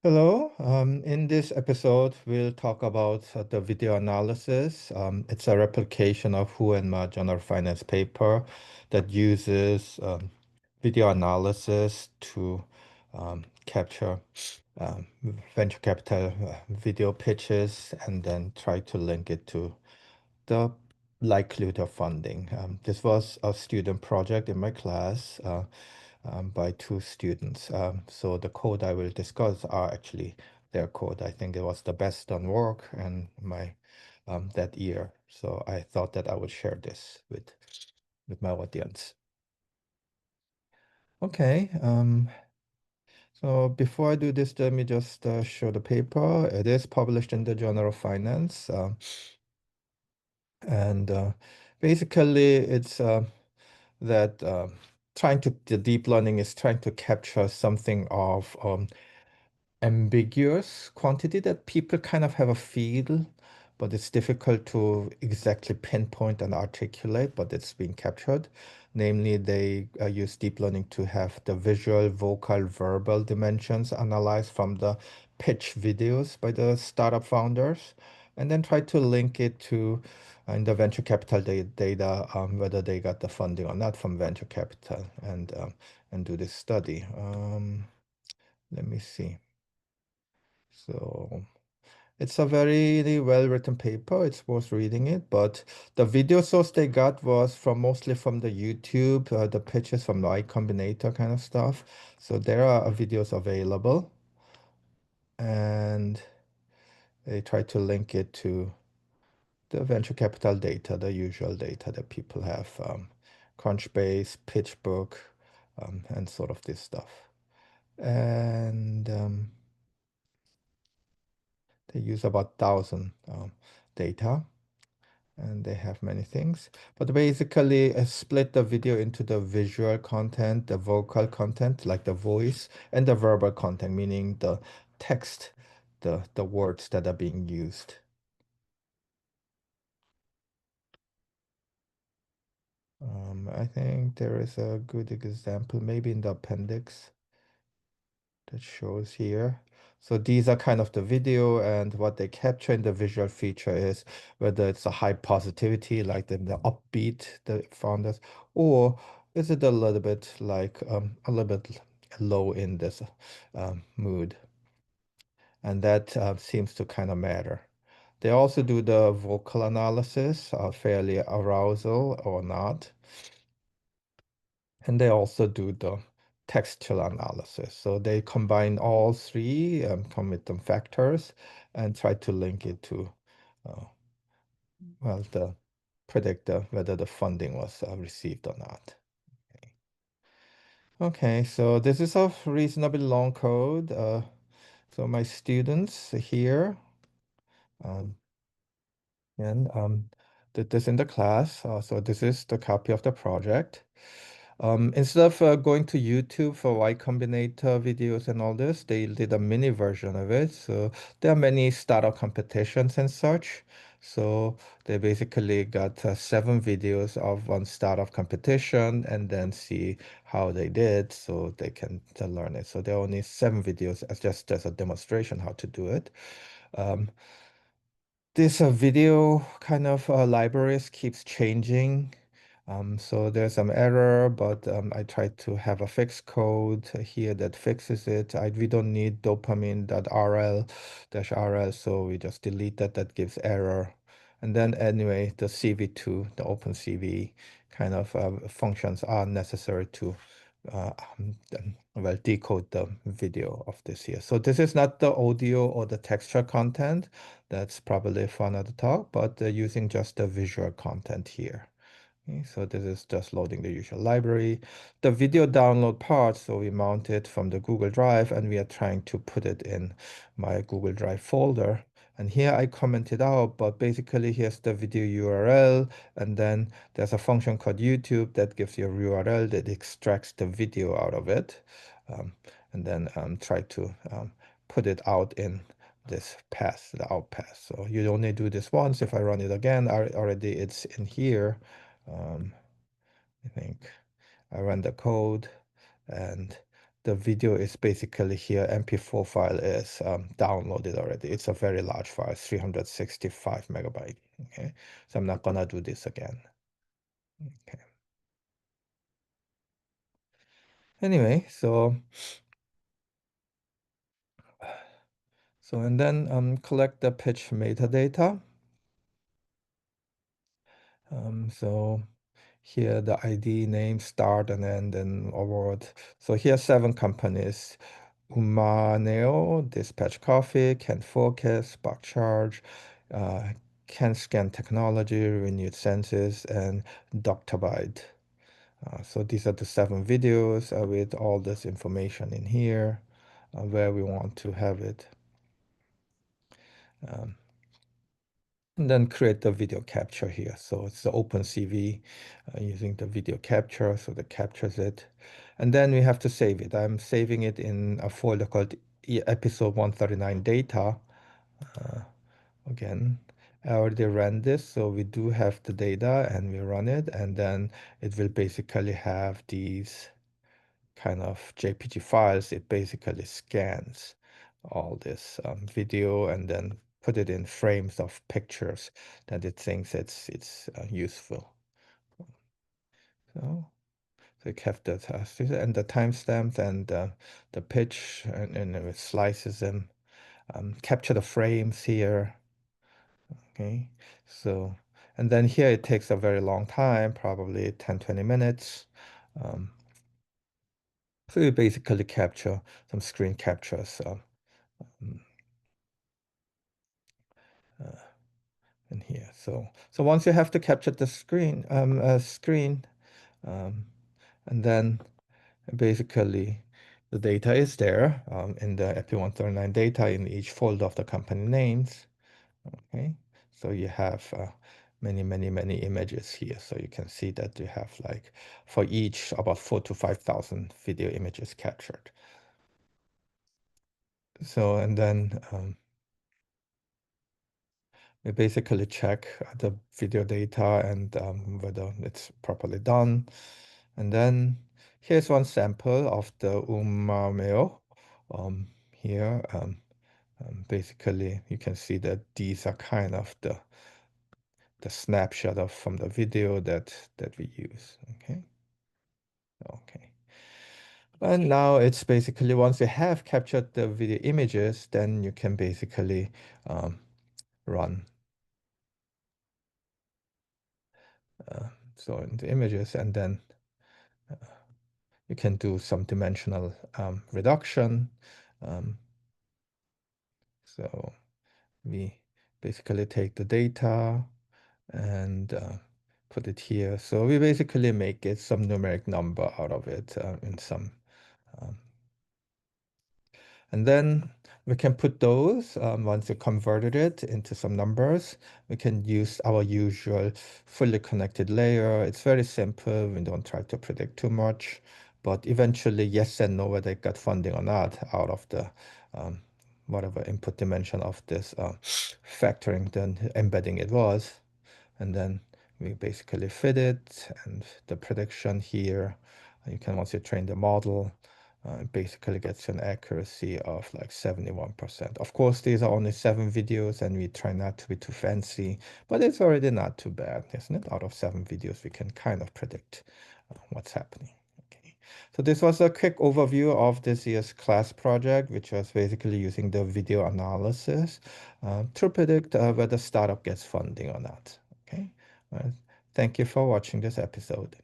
Hello. In this episode, we'll talk about the video analysis. It's a replication of Hu and Ma Journal Finance paper that uses video analysis to capture um, venture capital video pitches and then try to link it to the likelihood of funding. This was a student project in my class. By two students. So the code I will discuss are actually their code. I think it was the best done work and my that year. So I thought that I would share this with my audience. Okay. So before I do this, let me just show the paper. It is published in the Journal of Finance, and basically it's that the deep learning is trying to capture something of ambiguous quantity that people kind of have a feel, but it's difficult to exactly pinpoint and articulate, but it's being captured. Namely, they use deep learning to have the visual, vocal, verbal dimensions analyzed from the pitch videos by the startup founders, and then try to link it to in the venture capital data, whether they got the funding or not from venture capital, and do this study. Let me see. So it's a very well-written paper. It's worth reading it. But the video source they got was mostly from the YouTube, the pictures from the Y Combinator kind of stuff. So there are videos available, and they try to link it to the venture capital data, the usual data that people have, Crunchbase, PitchBook, and sort of this stuff. And they use about 1,000 data. And they have many things. But basically, split the video into the visual content, the vocal content, like the voice, and the verbal content, meaning the text, the words that are being used. I think there is a good example, maybe in the appendix that shows here. So these are kind of the video, and what they capture in the visual feature is whether it's a high positivity, like the upbeat, the founders, or is it a little bit like a little bit low in this mood, and that seems to kind of matter. They also do the vocal analysis, fairly arousal or not. And they also do the textual analysis. So they combine all three, commit them factors, and try to link it to, uh, well, the predict whether the funding was received or not. Okay, so this is a reasonably long code. So my students here, um, and did this in the class. So this is the copy of the project. Instead of going to YouTube for Y Combinator videos and all this, they did a mini version of it. So there are many startup competitions and such. So they basically got 7 videos of one startup competition and then see how they did so they can learn it. So there are only 7 videos as just as a demonstration how to do it. Um, this video kind of libraries keeps changing. So there's some error, but I tried to have a fixed code here that fixes it. We don't need dopamine.rl-rl, so we just delete that. That gives error. And then anyway, the CV2, the OpenCV kind of functions are necessary to well, decode the video of this here. So this is not the audio or the texture content. That's probably for another talk, but using just the visual content here. Okay, so this is just loading the usual library. The video download part, so we mount it from the Google Drive and we are trying to put it in my Google Drive folder. And here I commented out, but basically here's the video URL, and then there's a function called YouTube that gives you a URL that extracts the video out of it, and then try to put it out in this path, the out path. So you only do this once. If I run it again, already it's in here. I think I run the code and the video is basically here. MP4 file is downloaded already. It's a very large file, 365 megabyte. Okay, so I'm not gonna do this again. Okay. Anyway, and then collect the pitch metadata. So here the ID, name, start, and end, and award. So here 7 companies: Umaneo, Dispatch Coffee, Can Focus, Spark Charge, uh, Can Scan Technology, Renewed Senses, and Doctabide. So these are the 7 videos with all this information in here where we want to have it. Um, and then create the video capture here. So it's the OpenCV using the video capture, so that captures it. And then we have to save it. I'm saving it in a folder called episode 139 data. Again, I already ran this, so we do have the data and we run it, and then it will basically have these kind of JPG files. It basically scans all this video and then put it in frames of pictures that it thinks it's useful. So you have the and the timestamps and the pitch, and it slices them, capture the frames here. Okay, so and then here it takes a very long time, probably 10-20 minutes. Um, so you basically capture some screen captures mm, uh, in here. So once you have to capture the screen, um, and then basically the data is there in the EP139 data in each folder of the company names. Okay, so you have many images here. So you can see that you have like for each about 4,000 to 5,000 video images captured. So and then we basically check the video data and whether it's properly done. And then here's one sample of the umameo. Here, basically, you can see that these are kind of the snapshot of from the video that we use. Okay. Okay. And now it's basically once you have captured the video images, then you can basically run uh, so in the images, and then you can do some dimensional reduction. Um, so we basically take the data and put it here. So we basically make it some numeric number out of it in some um, and then we can put those, once you converted it into some numbers, we can use our usual fully connected layer. It's very simple. We don't try to predict too much, but eventually yes and no whether it got funding or not out of the whatever input dimension of this factoring, then embedding it was. And then we basically fit it, and the prediction here, you can once you train the model, it basically gets an accuracy of like 71%. Of course, these are only 7 videos and we try not to be too fancy, but it's already not too bad, isn't it? Out of 7 videos, we can kind of predict what's happening. Okay. So this was a quick overview of this year's class project, which was basically using the video analysis to predict whether startup gets funding or not. Okay. Well, thank you for watching this episode.